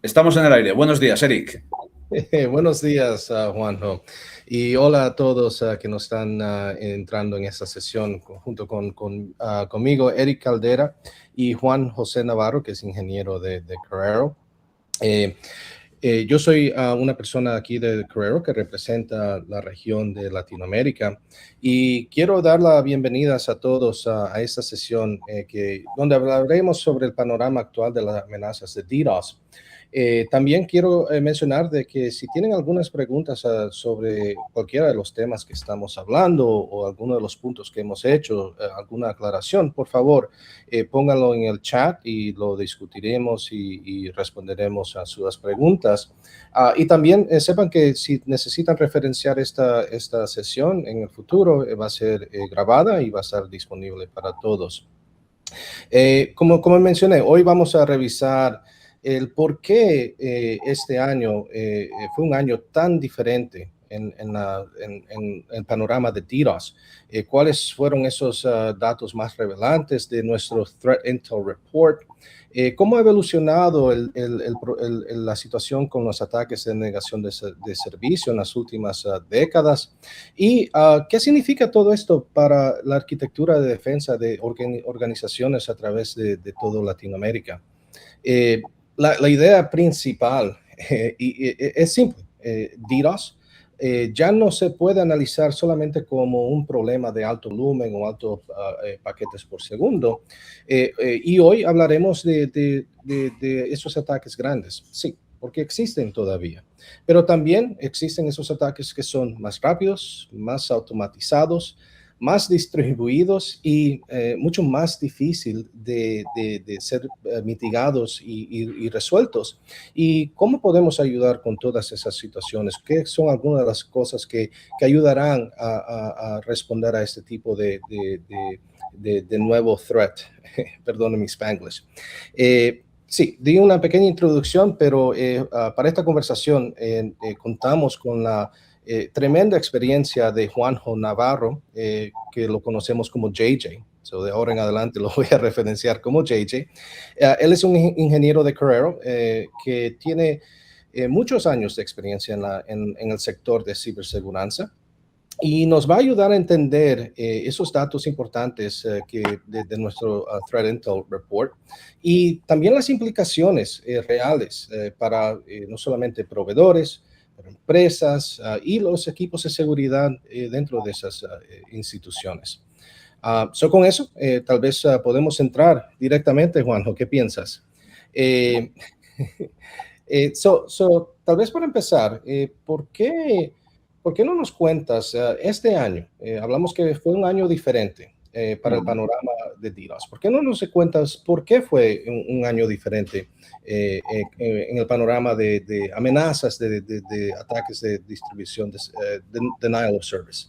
Estamos en el aire. Buenos días, Eric. Buenos días, Juanjo. Y hola a todos que nos están entrando en esta sesión junto conmigo, Eric Caldera y Juan José Navarro, que es ingeniero de Carrero. Eh, yo soy una persona aquí de Carrero que representa la región de Latinoamérica y quiero dar las bienvenidas a todos a esta sesión donde hablaremos sobre el panorama actual de las amenazas de DDoS. También quiero mencionar de que si tienen algunas preguntas sobre cualquiera de los temas que estamos hablando o alguno de los puntos que hemos hecho, alguna aclaración, por favor, pónganlo en el chat y lo discutiremos y responderemos a sus preguntas. Y también sepan que si necesitan referenciar esta sesión en el futuro, va a ser grabada y va a estar disponible para todos. Como mencioné, hoy vamos a revisar el por qué este año fue un año tan diferente en el panorama de DDoS. ¿Cuáles fueron esos datos más relevantes de nuestro Threat Intel Report? ¿Cómo ha evolucionado la situación con los ataques de negación de servicio en las últimas décadas? ¿Y qué significa todo esto para la arquitectura de defensa de organizaciones a través de toda Latinoamérica? La idea principal es simple. DDoS ya no se puede analizar solamente como un problema de alto volumen o altos paquetes por segundo. Y hoy hablaremos de esos ataques grandes. Sí, porque existen todavía. Pero también existen esos ataques que son más rápidos, más automatizados, más distribuidos y mucho más difícil de ser mitigados y resueltos. ¿Y cómo podemos ayudar con todas esas situaciones? ¿Qué son algunas de las cosas que ayudarán a responder a este tipo de nuevo threat? Perdón mi Spanglish. Sí, di una pequeña introducción, pero para esta conversación contamos con la tremenda experiencia de Juanjo Navarro, que lo conocemos como JJ. So de ahora en adelante lo voy a referenciar como JJ. Él es un ingeniero de Carrero que tiene muchos años de experiencia en el sector de ciberseguridad y nos va a ayudar a entender esos datos importantes de nuestro Threat Intel Report y también las implicaciones reales para no solamente proveedores, para empresas y los equipos de seguridad dentro de esas instituciones. Con eso, tal vez podemos entrar directamente, Juanjo, ¿qué piensas? Eh, Tal vez para empezar, ¿por qué no nos cuentas este año? Hablamos que fue un año diferente para el panorama de DDoS. ¿Por qué no nos cuentas por qué fue un año diferente en el panorama de amenazas, de ataques de distribución, de denial of service?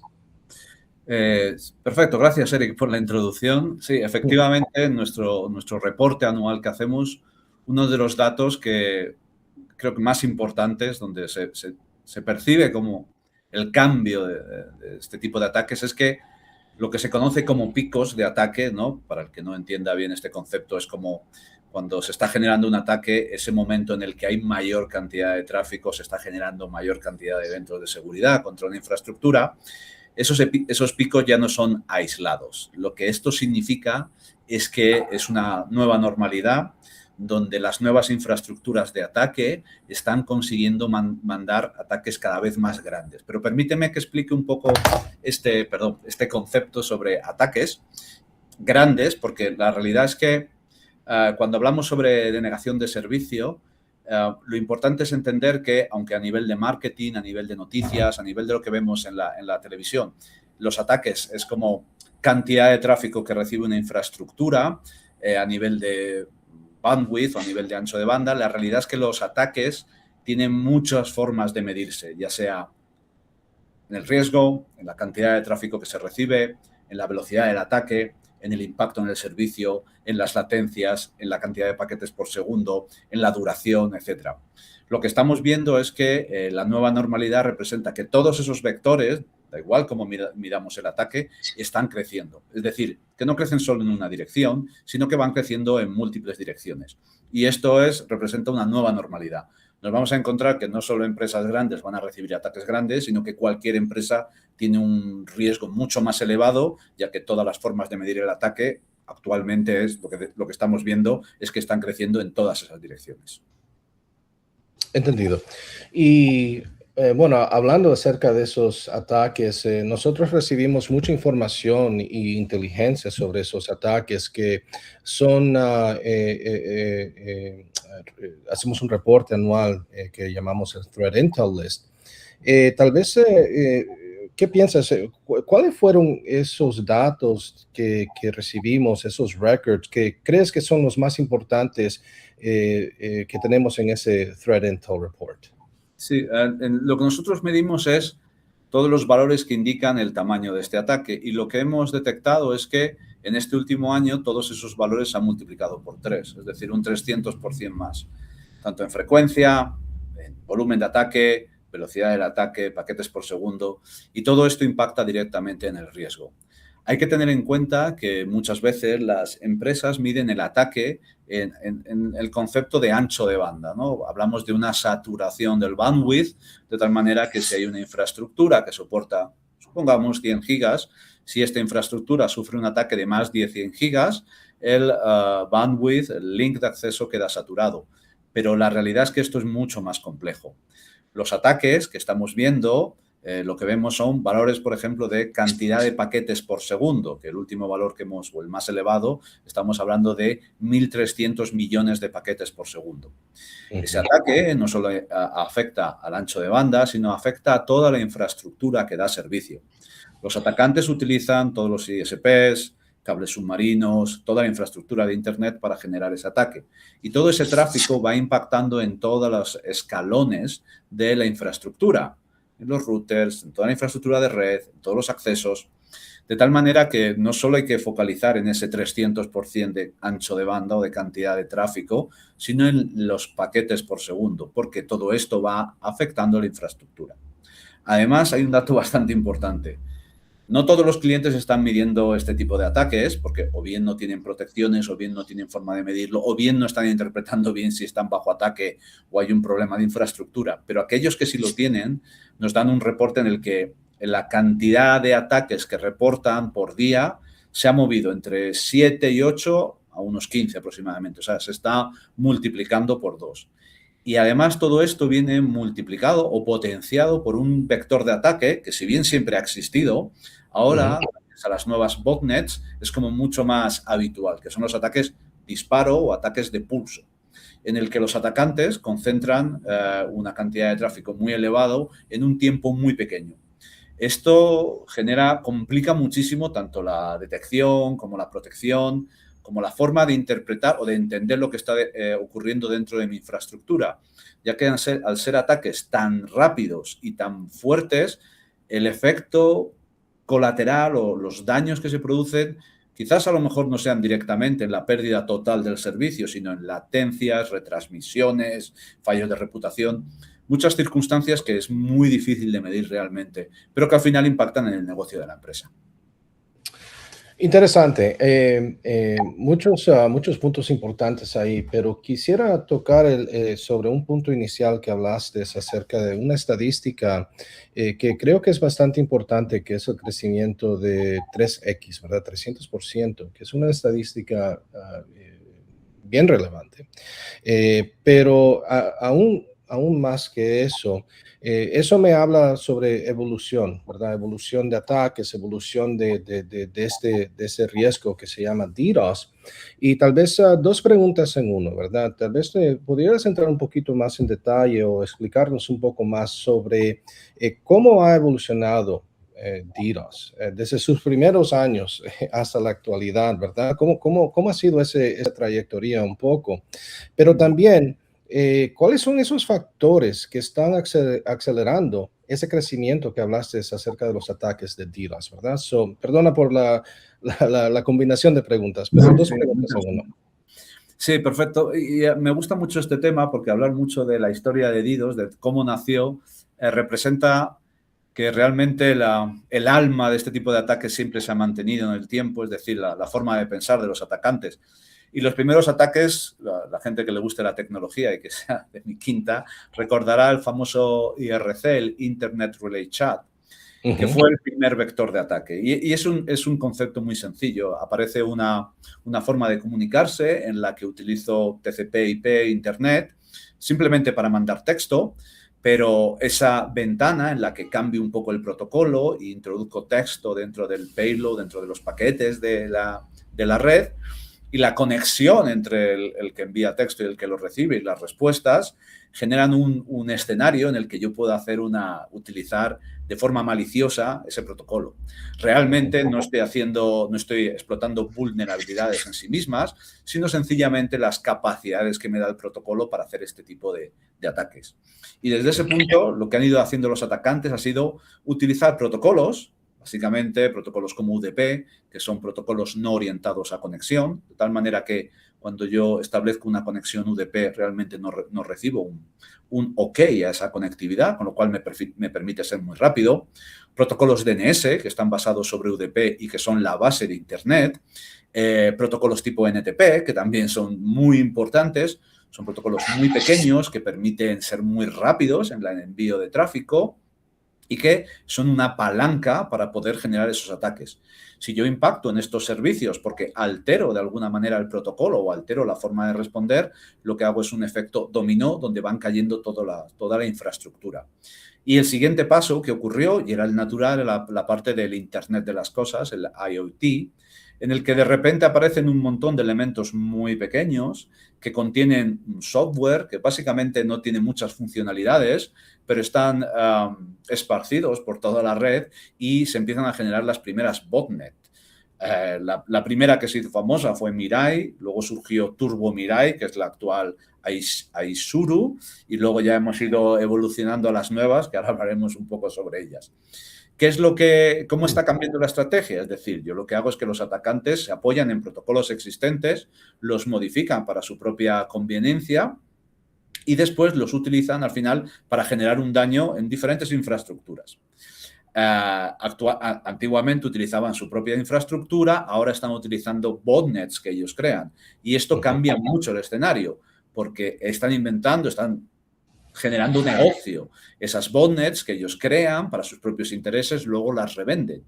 Perfecto, gracias, Eric, por la introducción. Sí, efectivamente, en nuestro reporte anual que hacemos, uno de los datos que creo que más importantes, donde se percibe como el cambio de este tipo de ataques, es que lo que se conoce como picos de ataque, ¿no? Para el que no entienda bien este concepto, es como cuando se está generando un ataque, ese momento en el que hay mayor cantidad de tráfico, se está generando mayor cantidad de eventos de seguridad contra una infraestructura. Esos picos ya no son aislados. Lo que esto significa es que es una nueva normalidad donde las nuevas infraestructuras de ataque están consiguiendo mandar ataques cada vez más grandes. Pero permíteme que explique un poco este concepto sobre ataques grandes, porque la realidad es que cuando hablamos sobre denegación de servicio, lo importante es entender que, aunque a nivel de marketing, a nivel de noticias, a nivel de lo que vemos en la televisión, los ataques es como cantidad de tráfico que recibe una infraestructura a nivel de bandwidth o a nivel de ancho de banda, la realidad es que los ataques tienen muchas formas de medirse, ya sea en el riesgo, en la cantidad de tráfico que se recibe, en la velocidad del ataque, en el impacto en el servicio, en las latencias, en la cantidad de paquetes por segundo, en la duración, etcétera. Lo que estamos viendo es que la nueva normalidad representa que todos esos vectores da igual cómo miramos el ataque, están creciendo. Es decir, que no crecen solo en una dirección, sino que van creciendo en múltiples direcciones. Y esto representa una nueva normalidad. Nos vamos a encontrar que no solo empresas grandes van a recibir ataques grandes, sino que cualquier empresa tiene un riesgo mucho más elevado, ya que todas las formas de medir el ataque actualmente lo que estamos viendo es que están creciendo en todas esas direcciones. Entendido. Y bueno, hablando acerca de esos ataques, nosotros recibimos mucha información e inteligencia sobre esos ataques que son, hacemos un reporte anual que llamamos el Threat Intel List. Tal vez, ¿qué piensas? ¿Cuáles fueron esos datos que recibimos, esos records, que crees que son los más importantes que tenemos en ese Threat Intel Report? Sí, lo que nosotros medimos es todos los valores que indican el tamaño de este ataque, y lo que hemos detectado es que en este último año todos esos valores se han multiplicado por 3, es decir, un 300% más, tanto en frecuencia, en volumen de ataque, velocidad del ataque, paquetes por segundo, y todo esto impacta directamente en el riesgo. Hay que tener en cuenta que muchas veces las empresas miden el ataque en el concepto de ancho de banda, ¿no? Hablamos de una saturación del bandwidth, de tal manera que si hay una infraestructura que soporta, supongamos, 100 gigas, si esta infraestructura sufre un ataque de más de 100 gigas, el bandwidth, el link de acceso queda saturado. Pero la realidad es que esto es mucho más complejo. Los ataques que estamos viendo, lo que vemos son valores, por ejemplo, de cantidad de paquetes por segundo, que el último valor que o el más elevado, estamos hablando de 1.300 millones de paquetes por segundo. Ese ataque no solo afecta al ancho de banda, sino afecta a toda la infraestructura que da servicio. Los atacantes utilizan todos los ISPs, cables submarinos, toda la infraestructura de Internet para generar ese ataque. Y todo ese tráfico va impactando en todos los escalones de la infraestructura, en los routers, en toda la infraestructura de red, en todos los accesos, de tal manera que no solo hay que focalizar en ese 300% de ancho de banda o de cantidad de tráfico, sino en los paquetes por segundo, porque todo esto va afectando la infraestructura. Además, hay un dato bastante importante. No todos los clientes están midiendo este tipo de ataques porque o bien no tienen protecciones, o bien no tienen forma de medirlo, o bien no están interpretando bien si están bajo ataque o hay un problema de infraestructura. Pero aquellos que sí lo tienen nos dan un reporte en el que la cantidad de ataques que reportan por día se ha movido entre 7 y 8 a unos 15 aproximadamente. O sea, se está multiplicando por 2. Y además todo esto viene multiplicado o potenciado por un vector de ataque que, si bien siempre ha existido, ahora, gracias a las nuevas botnets, es como mucho más habitual, que son los ataques disparo o ataques de pulso, en el que los atacantes concentran una cantidad de tráfico muy elevado en un tiempo muy pequeño. Esto complica muchísimo tanto la detección como la protección, como la forma de interpretar o de entender lo que está ocurriendo dentro de mi infraestructura, ya que al ser ataques tan rápidos y tan fuertes, el efecto colateral o los daños que se producen quizás a lo mejor no sean directamente en la pérdida total del servicio, sino en latencias, retransmisiones, fallos de reputación, muchas circunstancias que es muy difícil de medir realmente, pero que al final impactan en el negocio de la empresa. Interesante. Muchos puntos importantes ahí, pero quisiera tocar sobre un punto inicial que hablaste acerca de una estadística que creo que es bastante importante, que es el crecimiento de 3X, ¿verdad? 300%, que es una estadística bien relevante. Pero aún más que eso me habla sobre evolución, ¿verdad? Evolución de ataques, evolución de ese riesgo que se llama DDoS. Y tal vez dos preguntas en uno, ¿verdad? Tal vez pudieras entrar un poquito más en detalle o explicarnos un poco más sobre cómo ha evolucionado DDoS desde sus primeros años hasta la actualidad, ¿verdad? ¿Cómo ha sido esa trayectoria un poco? Pero también, ¿cuáles son esos factores que están acelerando ese crecimiento que hablaste acerca de los ataques de DDoS, ¿verdad? Perdona por la combinación de preguntas, pero dos preguntas en uno. Sí, perfecto. Y me gusta mucho este tema porque hablar mucho de la historia de DDoS, de cómo nació, representa que realmente el alma de este tipo de ataques siempre se ha mantenido en el tiempo, es decir, la forma de pensar de los atacantes. Y los primeros ataques, la gente que le guste la tecnología y que sea de mi quinta, recordará el famoso IRC, el Internet Relay Chat, que fue el primer vector de ataque. Y es un concepto muy sencillo. Aparece una forma de comunicarse en la que utilizo TCP/IP, Internet, simplemente para mandar texto, pero esa ventana en la que cambio un poco el protocolo e introduzco texto dentro del payload, dentro de los paquetes de la red, y la conexión entre el que envía texto y el que lo recibe y las respuestas generan un escenario en el que yo puedo utilizar de forma maliciosa ese protocolo. Realmente no estoy explotando vulnerabilidades en sí mismas, sino sencillamente las capacidades que me da el protocolo para hacer este tipo de ataques. Y desde ese punto, lo que han ido haciendo los atacantes ha sido utilizar protocolos, básicamente protocolos como UDP, que son protocolos no orientados a conexión, de tal manera que cuando yo establezco una conexión UDP realmente no recibo un OK a esa conectividad, con lo cual me permite ser muy rápido. Protocolos DNS, que están basados sobre UDP y que son la base de Internet. Protocolos tipo NTP, que también son muy importantes. Son protocolos muy pequeños que permiten ser muy rápidos en el envío de tráfico y que son una palanca para poder generar esos ataques. Si yo impacto en estos servicios porque altero de alguna manera el protocolo o altero la forma de responder, lo que hago es un efecto dominó donde van cayendo toda la infraestructura. Y el siguiente paso que ocurrió, y era el natural, la parte del Internet de las cosas, el IoT, en el que de repente aparecen un montón de elementos muy pequeños que contienen un software que básicamente no tiene muchas funcionalidades, pero están esparcidos por toda la red y se empiezan a generar las primeras botnet. La primera que se hizo famosa fue Mirai, luego surgió Turbo Mirai, que es la actual Aizuru, y luego ya hemos ido evolucionando a las nuevas, que ahora hablaremos un poco sobre ellas. ¿Cómo está cambiando la estrategia? Es decir, yo lo que hago es que los atacantes se apoyan en protocolos existentes, los modifican para su propia conveniencia y después los utilizan al final para generar un daño en diferentes infraestructuras. Antiguamente utilizaban su propia infraestructura, ahora están utilizando botnets que ellos crean. Y esto cambia mucho el escenario, porque están generando un negocio. Esas botnets que ellos crean para sus propios intereses, luego las revenden.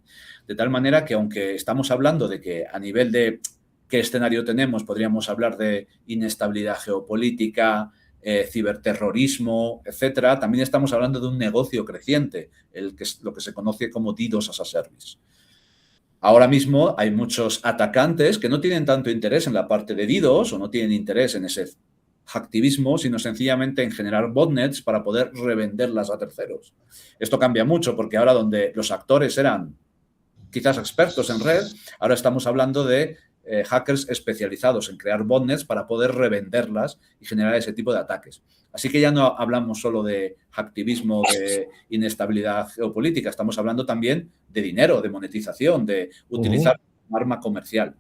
De tal manera que aunque estamos hablando de que a nivel de qué escenario tenemos, podríamos hablar de inestabilidad geopolítica, ciberterrorismo, etcétera, también estamos hablando de un negocio creciente, lo que se conoce como DDoS as a Service. Ahora mismo hay muchos atacantes que no tienen tanto interés en la parte de DDoS o no tienen interés en ese hacktivismo, sino sencillamente en generar botnets para poder revenderlas a terceros. Esto cambia mucho porque ahora donde los actores eran quizás expertos en red, ahora estamos hablando de hackers especializados en crear botnets para poder revenderlas y generar ese tipo de ataques. Así que ya no hablamos solo de hacktivismo, de inestabilidad geopolítica, estamos hablando también de dinero, de monetización, de utilizar un arma comercial.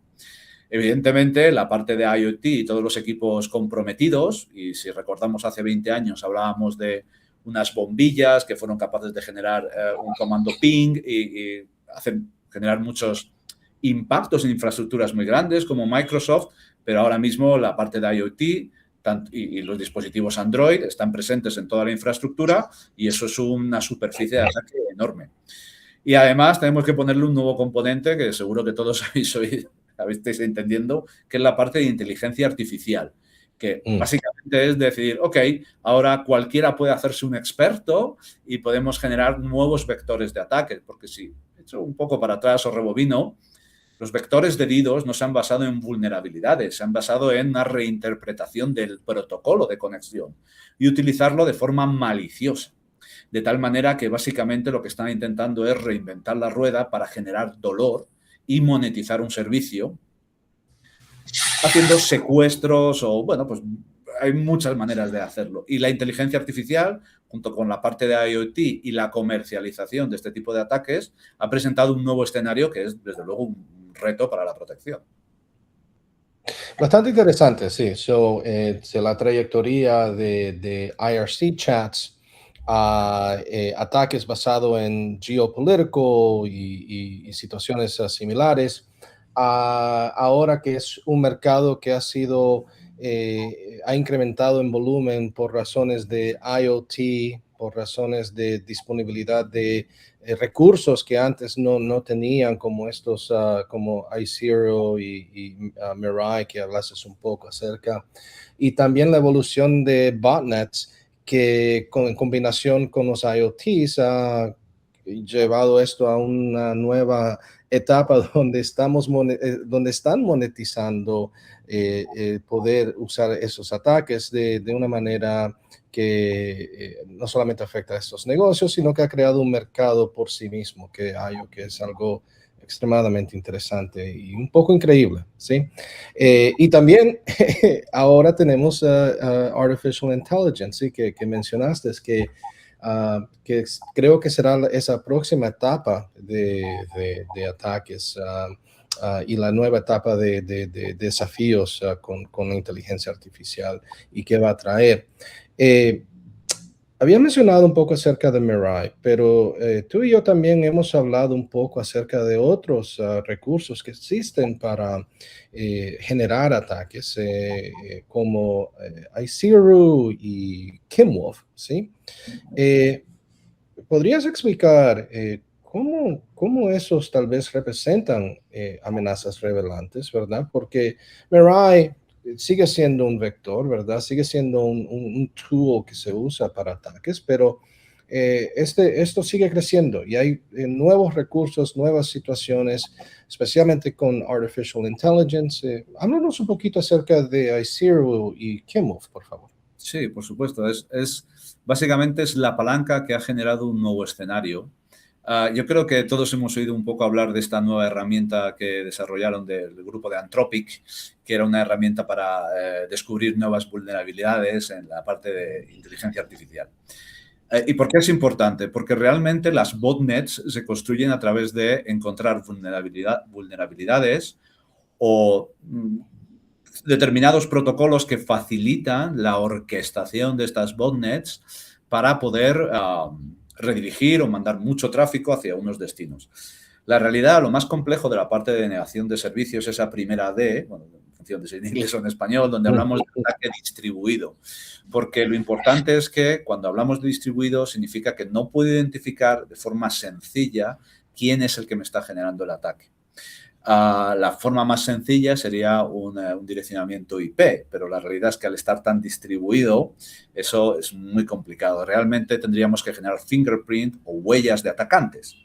Evidentemente, la parte de IoT y todos los equipos comprometidos, y si recordamos hace 20 años hablábamos de unas bombillas que fueron capaces de generar un comando ping y generar muchos impactos en infraestructuras muy grandes como Microsoft, pero ahora mismo la parte de IoT y los dispositivos Android están presentes en toda la infraestructura y eso es una superficie de ataque enorme. Y además tenemos que ponerle un nuevo componente que seguro que todos estáis entendiendo, que es la parte de inteligencia artificial, que básicamente es decir, ok, ahora cualquiera puede hacerse un experto y podemos generar nuevos vectores de ataque, porque si echo un poco para atrás o rebobino, los vectores de DDoS no se han basado en vulnerabilidades, se han basado en una reinterpretación del protocolo de conexión y utilizarlo de forma maliciosa. De tal manera que básicamente lo que están intentando es reinventar la rueda para generar dolor y monetizar un servicio haciendo secuestros o, bueno, pues hay muchas maneras de hacerlo. Y la inteligencia artificial, junto con la parte de IoT y la comercialización de este tipo de ataques, ha presentado un nuevo escenario que es, desde luego, un reto para la protección. Bastante interesante, sí. La trayectoria de IRC chats ataques basados en geopolítico y situaciones similares. Ahora que es un mercado que ha incrementado en volumen por razones de IoT, por razones de disponibilidad de recursos que antes no tenían, como estos, como iZero y Mirai, que hablases un poco acerca, y también la evolución de botnets, que en combinación con los IoTs ha llevado esto a una nueva etapa donde están monetizando poder usar esos ataques de una manera que no solamente afecta a estos negocios, sino que ha creado un mercado por sí mismo, que es algo extremadamente interesante y un poco increíble, ¿sí? Y también ahora tenemos Artificial Intelligence, ¿sí? que mencionaste, que creo que será esa próxima etapa de ataques y la nueva etapa de desafíos con la inteligencia artificial y qué va a traer. Había mencionado un poco acerca de Mirai, pero tú y yo también hemos hablado un poco acerca de otros recursos que existen para generar ataques, como iZero y Kimwolf, ¿sí? ¿Podrías explicar cómo esos tal vez representan amenazas relevantes, ¿verdad? Porque Mirai sigue siendo un vector, ¿verdad? Sigue siendo un tool que se usa para ataques, pero esto sigue creciendo y hay nuevos recursos, nuevas situaciones, especialmente con Artificial Intelligence. Háblanos un poquito acerca de iZero y Kimwolf, por favor. Sí, por supuesto. Básicamente es la palanca que ha generado un nuevo escenario. Yo creo que todos hemos oído un poco hablar de esta nueva herramienta que desarrollaron del grupo de Anthropic, que era una herramienta para descubrir nuevas vulnerabilidades en la parte de inteligencia artificial. ¿Y por qué es importante? Porque realmente las botnets se construyen a través de encontrar vulnerabilidades o determinados protocolos que facilitan la orquestación de estas botnets para poder redirigir o mandar mucho tráfico hacia unos destinos. La realidad, lo más complejo de la parte de negación de servicios, esa primera D, bueno, en función de si en inglés o en español, donde hablamos de ataque distribuido. Porque lo importante es que cuando hablamos de distribuido significa que no puedo identificar de forma sencilla quién es el que me está generando el ataque. La forma más sencilla sería un direccionamiento IP, pero la realidad es que al estar tan distribuido, eso es muy complicado. Realmente tendríamos que generar fingerprint o huellas de atacantes.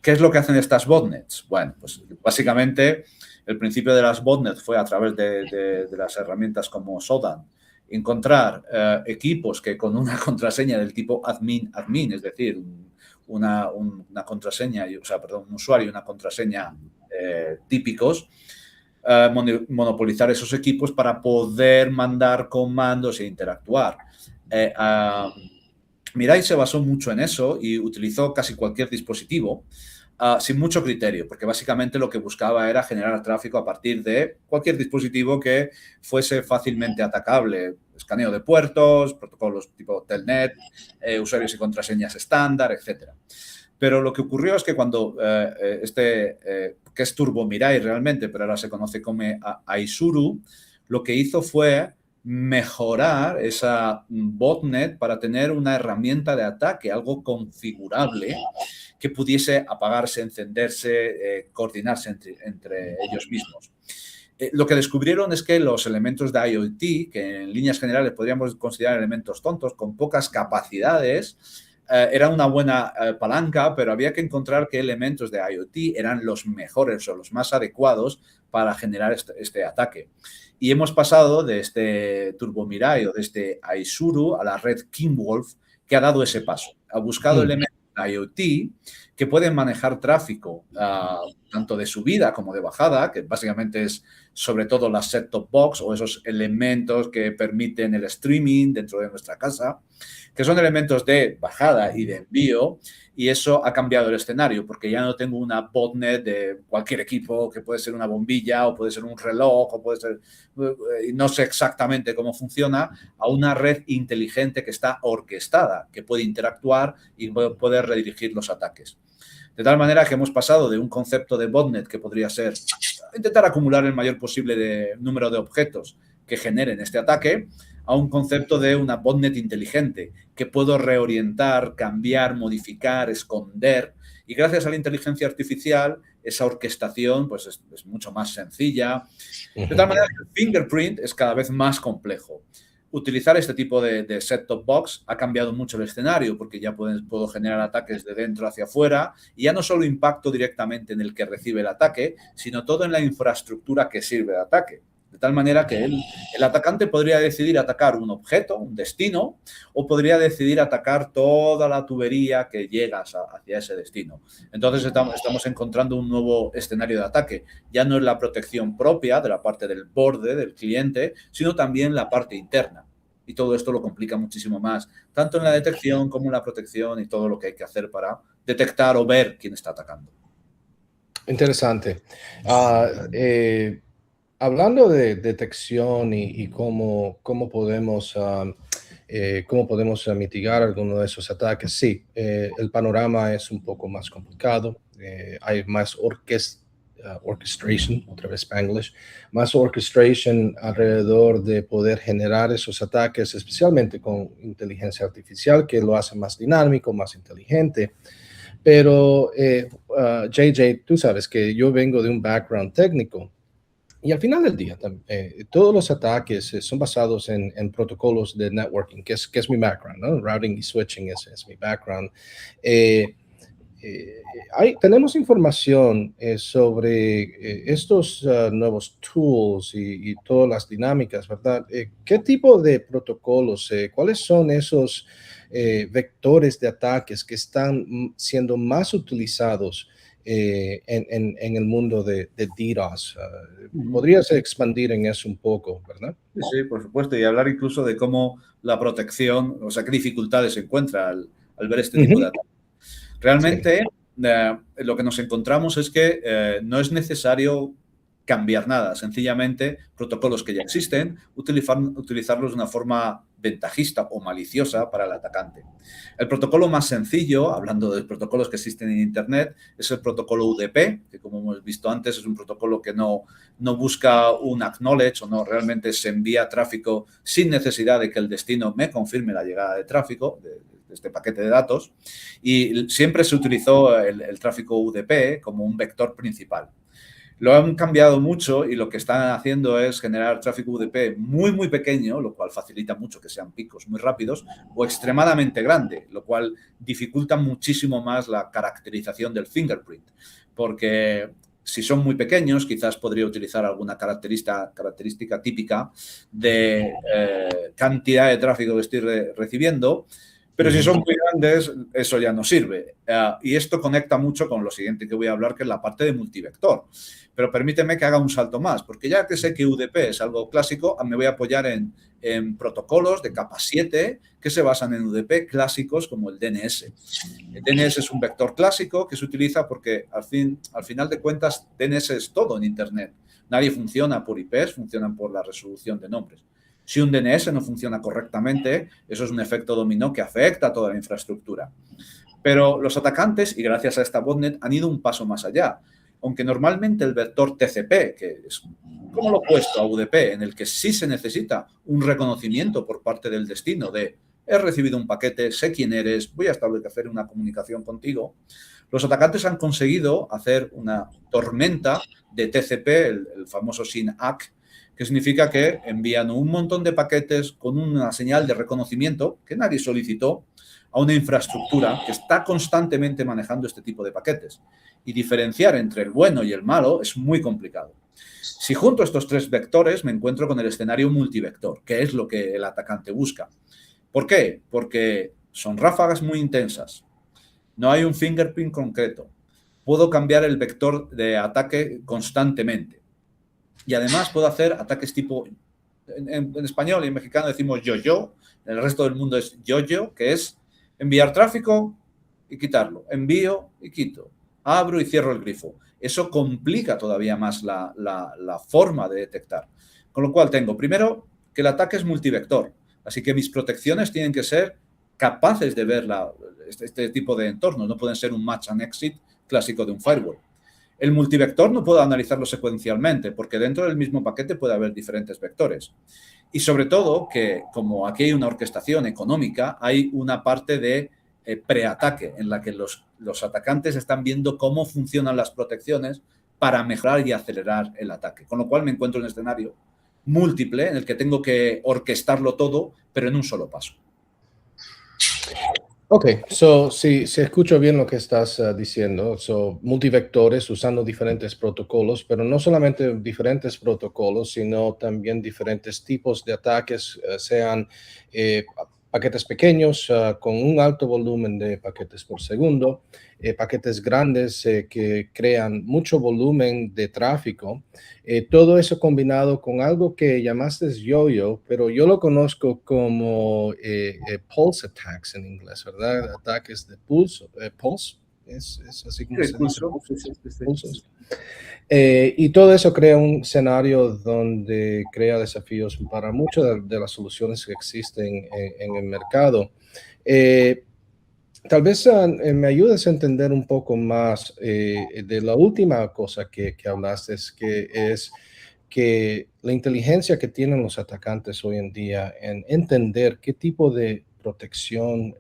¿Qué es lo que hacen estas botnets? Bueno, pues básicamente el principio de las botnets fue a través de las herramientas como Sodan, encontrar equipos que con una contraseña del tipo admin, es decir, una contraseña, un usuario y una contraseña típicos, monopolizar esos equipos para poder mandar comandos e interactuar. Mirai se basó mucho en eso y utilizó casi cualquier dispositivo sin mucho criterio, porque básicamente lo que buscaba era generar tráfico a partir de cualquier dispositivo que fuese fácilmente atacable. Escaneo de puertos, protocolos tipo Telnet, usuarios y contraseñas estándar, etc. Pero lo que ocurrió es que cuando que es Turbo Mirai realmente, pero ahora se conoce como iZero, lo que hizo fue mejorar esa botnet para tener una herramienta de ataque, algo configurable que pudiese apagarse, encenderse, coordinarse entre ellos mismos. Lo que descubrieron es que los elementos de IoT, que en líneas generales podríamos considerar elementos tontos, con pocas capacidades, era una buena palanca, pero había que encontrar qué elementos de IoT eran los mejores o los más adecuados para generar este ataque. Y hemos pasado de este Turbo Mirai o de este iZero a la red Kimwolf, que ha dado ese paso. Ha buscado elementos de IoT que pueden manejar tráfico tanto de subida como de bajada, que básicamente es sobre todo la set-top box o esos elementos que permiten el streaming dentro de nuestra casa, que son elementos de bajada y de envío y eso ha cambiado el escenario, porque ya no tengo una botnet de cualquier equipo, que puede ser una bombilla o puede ser un reloj o puede ser, no sé exactamente cómo funciona, a una red inteligente que está orquestada, que puede interactuar y puede redirigir los ataques. De tal manera que hemos pasado de un concepto de botnet que podría ser intentar acumular el mayor posible número de objetos que generen este ataque, a un concepto de una botnet inteligente que puedo reorientar, cambiar, modificar, esconder. Y gracias a la inteligencia artificial, esa orquestación pues es mucho más sencilla. De tal manera que el fingerprint es cada vez más complejo. Utilizar este tipo de set-top box ha cambiado mucho el escenario porque ya puedo generar ataques de dentro hacia afuera y ya no solo impacto directamente en el que recibe el ataque, sino todo en la infraestructura que sirve de ataque. De tal manera que el atacante podría decidir atacar un objeto, un destino, o podría decidir atacar toda la tubería que llega hacia ese destino. Entonces estamos encontrando un nuevo escenario de ataque. Ya no es la protección propia de la parte del borde del cliente, sino también la parte interna. Y todo esto lo complica muchísimo más, tanto en la detección como en la protección y todo lo que hay que hacer para detectar o ver quién está atacando. Interesante. Hablando de detección y cómo podemos mitigar alguno de esos ataques, sí, el panorama es un poco más complicado. Hay más orchestration, otra vez Spanglish, más orchestration alrededor de poder generar esos ataques, especialmente con inteligencia artificial, que lo hace más dinámico, más inteligente. Pero, JJ, tú sabes que yo vengo de un background técnico. Y al final del día, todos los ataques son basados en protocolos de networking, que es mi background, ¿no? Routing y switching es mi background. Tenemos información sobre estos nuevos tools y todas las dinámicas, ¿verdad? ¿Qué tipo de protocolos, cuáles son esos vectores de ataques que están siendo más utilizados en el mundo de DDoS? ¿Podrías expandir en eso un poco, verdad? Sí, por supuesto, y hablar incluso de cómo la protección, o sea, qué dificultades se encuentra al ver este tipo de ataques. Realmente, lo que nos encontramos es que no es necesario cambiar nada, sencillamente protocolos que ya existen, utilizarlos de una forma ventajista o maliciosa para el atacante. El protocolo más sencillo, hablando de protocolos que existen en Internet, es el protocolo UDP, que como hemos visto antes es un protocolo que no busca un acknowledge o no, realmente se envía tráfico sin necesidad de que el destino me confirme la llegada de tráfico, de este paquete de datos, y siempre se utilizó el tráfico UDP como un vector principal. Lo han cambiado mucho y lo que están haciendo es generar tráfico UDP muy, muy pequeño, lo cual facilita mucho que sean picos muy rápidos, o extremadamente grande, lo cual dificulta muchísimo más la caracterización del fingerprint, porque si son muy pequeños, quizás podría utilizar alguna característica típica de cantidad de tráfico que estoy recibiendo, pero si son muy grandes, eso ya no sirve. Y esto conecta mucho con lo siguiente que voy a hablar, que es la parte de multivector. Pero permíteme que haga un salto más, porque ya que sé que UDP es algo clásico, me voy a apoyar en protocolos de capa 7 que se basan en UDP clásicos como el DNS. El DNS es un vector clásico que se utiliza porque al final de cuentas DNS es todo en Internet. Nadie funciona por IPs, funcionan por la resolución de nombres. Si un DNS no funciona correctamente, eso es un efecto dominó que afecta a toda la infraestructura. Pero los atacantes, y gracias a esta botnet, han ido un paso más allá. Aunque normalmente el vector TCP, que es como lo opuesto a UDP, en el que sí se necesita un reconocimiento por parte del destino de he recibido un paquete, sé quién eres, voy a establecer una comunicación contigo, los atacantes han conseguido hacer una tormenta de TCP, el famoso SYN-ACK, que significa que envían un montón de paquetes con una señal de reconocimiento que nadie solicitó a una infraestructura que está constantemente manejando este tipo de paquetes. Y diferenciar entre el bueno y el malo es muy complicado. Si junto estos tres vectores me encuentro con el escenario multivector, que es lo que el atacante busca. ¿Por qué? Porque son ráfagas muy intensas. No hay un fingerprint concreto. Puedo cambiar el vector de ataque constantemente. Y además puedo hacer ataques tipo, en español y en mexicano decimos yo-yo, en el resto del mundo es yo-yo, que es enviar tráfico y quitarlo, envío y quito, abro y cierro el grifo. Eso complica todavía más la forma de detectar. Con lo cual tengo, primero, que el ataque es multivector, así que mis protecciones tienen que ser capaces de ver este tipo de entornos, no pueden ser un match and exit clásico de un firewall. El multivector no puedo analizarlo secuencialmente, porque dentro del mismo paquete puede haber diferentes vectores. Y sobre todo que, como aquí hay una orquestación económica, hay una parte de preataque en la que los atacantes están viendo cómo funcionan las protecciones para mejorar y acelerar el ataque. Con lo cual me encuentro en un escenario múltiple en el que tengo que orquestarlo todo, pero en un solo paso. Ok, si escucho bien lo que estás diciendo, multivectores usando diferentes protocolos, pero no solamente diferentes protocolos, sino también diferentes tipos de ataques, sean paquetes pequeños con un alto volumen de paquetes por segundo, paquetes grandes que crean mucho volumen de tráfico, todo eso combinado con algo que llamaste yo-yo, pero yo lo conozco como pulse attacks en inglés, ¿verdad? Ataques de pulso, pulse, es así como se dice. Pulsos. Y todo eso crea un escenario donde crea desafíos para muchas de las soluciones que existen en el mercado. Tal vez me ayudes a entender un poco más de la última cosa que hablaste, que es que la inteligencia que tienen los atacantes hoy en día en entender qué tipo de protección,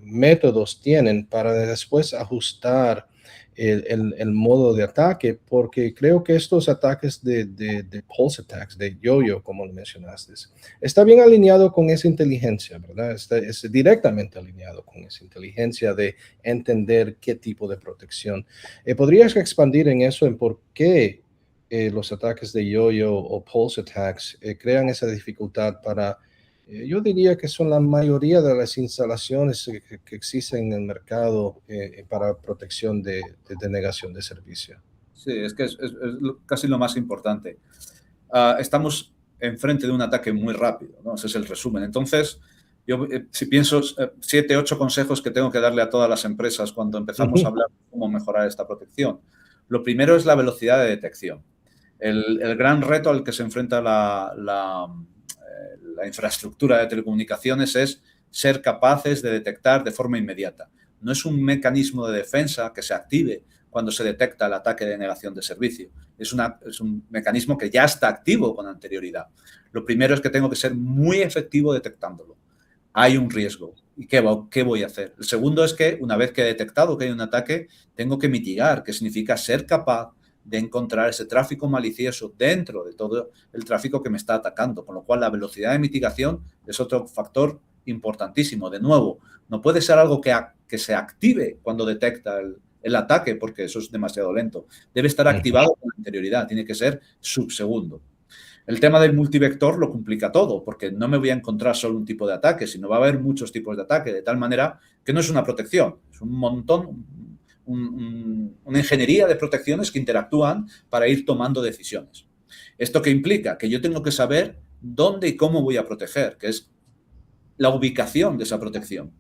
métodos tienen para después ajustar el modo de ataque, porque creo que estos ataques de pulse attacks, de yo-yo, como lo mencionaste, está bien alineado con esa inteligencia, ¿verdad? Es directamente alineado con esa inteligencia de entender qué tipo de protección. ¿Podrías expandir en eso, en por qué los ataques de yo-yo o pulse attacks crean esa dificultad para, yo diría que son la mayoría de las instalaciones que existen en el mercado para protección de denegación de servicio? Sí, es que es casi lo más importante. Estamos enfrente de un ataque muy rápido, ¿no? Ese es el resumen. Entonces, yo si pienso 7, 8 consejos que tengo que darle a todas las empresas cuando empezamos a hablar de cómo mejorar esta protección. Lo primero es la velocidad de detección. El gran reto al que se enfrenta la infraestructura de telecomunicaciones es ser capaces de detectar de forma inmediata. No es un mecanismo de defensa que se active cuando se detecta el ataque de negación de servicio. Es un mecanismo que ya está activo con anterioridad. Lo primero es que tengo que ser muy efectivo detectándolo. Hay un riesgo. ¿Y qué voy a hacer? El segundo es que una vez que he detectado que hay un ataque, tengo que mitigar, que significa ser capaz de encontrar ese tráfico malicioso dentro de todo el tráfico que me está atacando, con lo cual la velocidad de mitigación es otro factor importantísimo. De nuevo, no puede ser algo que se active cuando detecta el ataque, porque eso es demasiado lento. Debe estar activado con anterioridad, tiene que ser subsegundo. El tema del multivector lo complica todo, porque no me voy a encontrar solo un tipo de ataque, sino va a haber muchos tipos de ataque, de tal manera que no es una protección, es un montón, una ingeniería de protecciones que interactúan para ir tomando decisiones. ¿Esto qué implica? Que yo tengo que saber dónde y cómo voy a proteger, que es la ubicación de esa protección.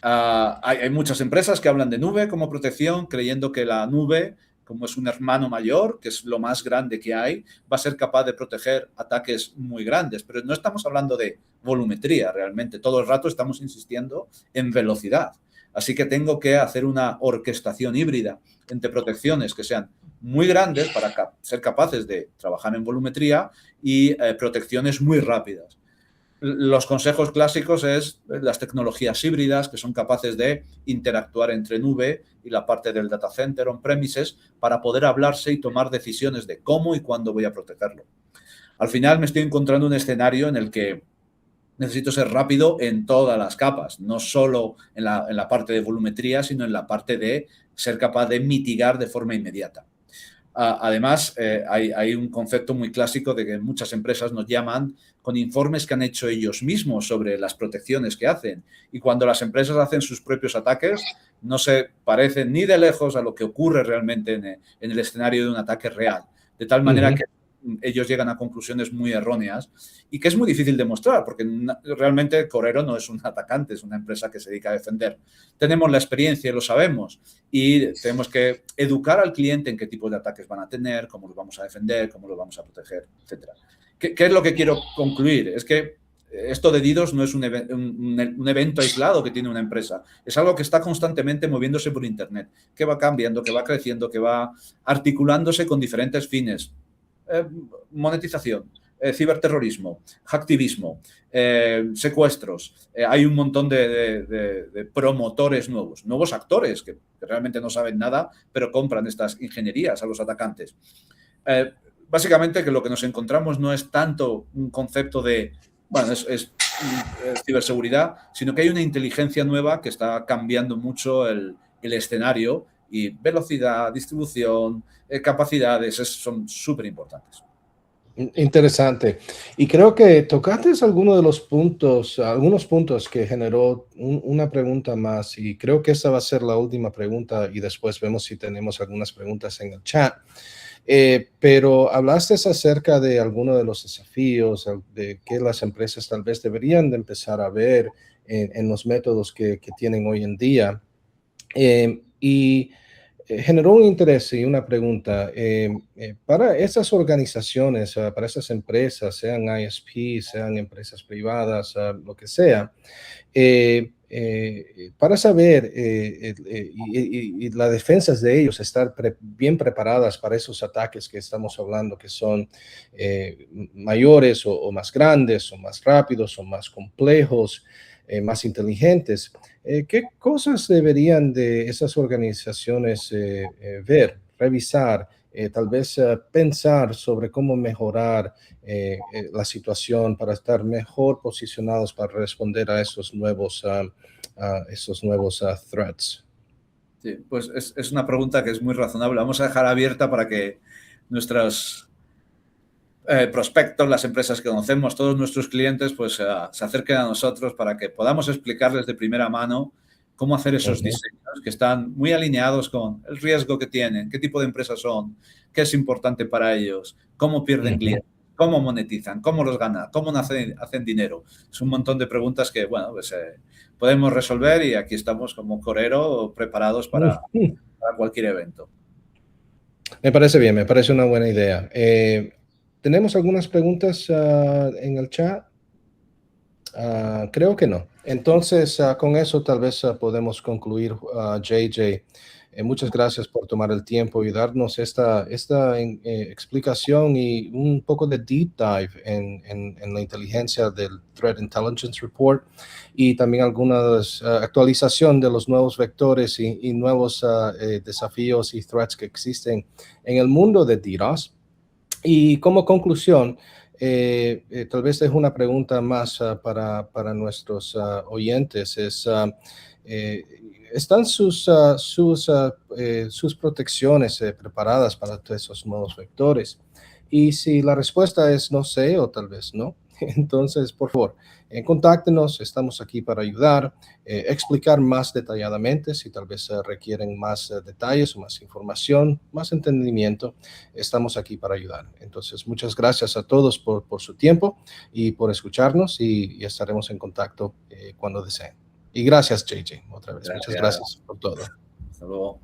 Hay muchas empresas que hablan de nube como protección, creyendo que la nube, como es un hermano mayor, que es lo más grande que hay, va a ser capaz de proteger ataques muy grandes. Pero no estamos hablando de volumetría realmente. Todo el rato estamos insistiendo en velocidad. Así que tengo que hacer una orquestación híbrida entre protecciones que sean muy grandes para ser capaces de trabajar en volumetría y protecciones muy rápidas. Los consejos clásicos es las tecnologías híbridas que son capaces de interactuar entre nube y la parte del data center on-premises para poder hablarse y tomar decisiones de cómo y cuándo voy a protegerlo. Al final me estoy encontrando un escenario en el que necesito ser rápido en todas las capas, no solo en la parte de volumetría, sino en la parte de ser capaz de mitigar de forma inmediata. Además, hay un concepto muy clásico de que muchas empresas nos llaman con informes que han hecho ellos mismos sobre las protecciones que hacen. Y cuando las empresas hacen sus propios ataques, no se parecen ni de lejos a lo que ocurre realmente en el escenario de un ataque real. De tal manera que ellos llegan a conclusiones muy erróneas y que es muy difícil demostrar, porque realmente Corero no es un atacante, es una empresa que se dedica a defender. Tenemos la experiencia y lo sabemos, y tenemos que educar al cliente en qué tipo de ataques van a tener, cómo los vamos a defender, cómo los vamos a proteger, etc. ¿Qué es lo que quiero concluir? Es que esto de DDoS no es un evento aislado que tiene una empresa, es algo que está constantemente moviéndose por Internet, que va cambiando, que va creciendo, que va articulándose con diferentes fines. Monetización, ciberterrorismo, hacktivismo, secuestros. Hay un montón de promotores nuevos actores que realmente no saben nada, pero compran estas ingenierías a los atacantes. Básicamente que lo que nos encontramos no es tanto un concepto de, bueno, es ciberseguridad, sino que hay una inteligencia nueva que está cambiando mucho el escenario, y velocidad, distribución, capacidades son súper importantes. Interesante. Y creo que tocaste algunos puntos que generó una pregunta más, y creo que esta va a ser la última pregunta y después vemos si tenemos algunas preguntas en el chat. Pero hablaste acerca de algunos de los desafíos de que las empresas tal vez deberían de empezar a ver en los métodos que tienen hoy en día. Y generó un interés y una pregunta. Para esas organizaciones, para esas empresas, sean ISPs, sean empresas privadas, lo que sea, para saber y las defensas de ellos, estar bien preparadas para esos ataques que estamos hablando, que son mayores o más grandes, o más rápidos, o más complejos, más inteligentes. ¿Qué cosas deberían de esas organizaciones ver, revisar, tal vez pensar sobre cómo mejorar la situación para estar mejor posicionados para responder a esos nuevos threats? Sí, pues es una pregunta que es muy razonable. Vamos a dejar abierta para que nuestros prospectos, las empresas que conocemos, todos nuestros clientes, pues se acerquen a nosotros para que podamos explicarles de primera mano cómo hacer esos diseños que están muy alineados con el riesgo que tienen, qué tipo de empresas son, qué es importante para ellos, cómo pierden clientes, cómo monetizan, cómo los ganan, cómo hacen dinero. Es un montón de preguntas que, bueno, pues podemos resolver, y aquí estamos como Corero preparados para cualquier evento. Me parece bien, me parece una buena idea. ¿Tenemos algunas preguntas en el chat? Creo que no. Entonces, con eso tal vez podemos concluir, JJ. Muchas gracias por tomar el tiempo y darnos esta explicación y un poco de deep dive en la inteligencia del Threat Intelligence Report, y también algunas actualización de los nuevos vectores y nuevos desafíos y threats que existen en el mundo de DDoS. Y como conclusión, tal vez es una pregunta más para nuestros oyentes. ¿Están sus protecciones preparadas para todos esos nuevos vectores? Y si la respuesta es no sé, o tal vez no, entonces, por favor, contáctenos. Estamos aquí para ayudar, explicar más detalladamente si tal vez requieren más detalles o más información, más entendimiento. Estamos aquí para ayudar. Entonces, muchas gracias a todos por su tiempo y por escucharnos, y estaremos en contacto cuando deseen. Y gracias, JJ, otra vez. Muchas gracias por todo. Hasta luego.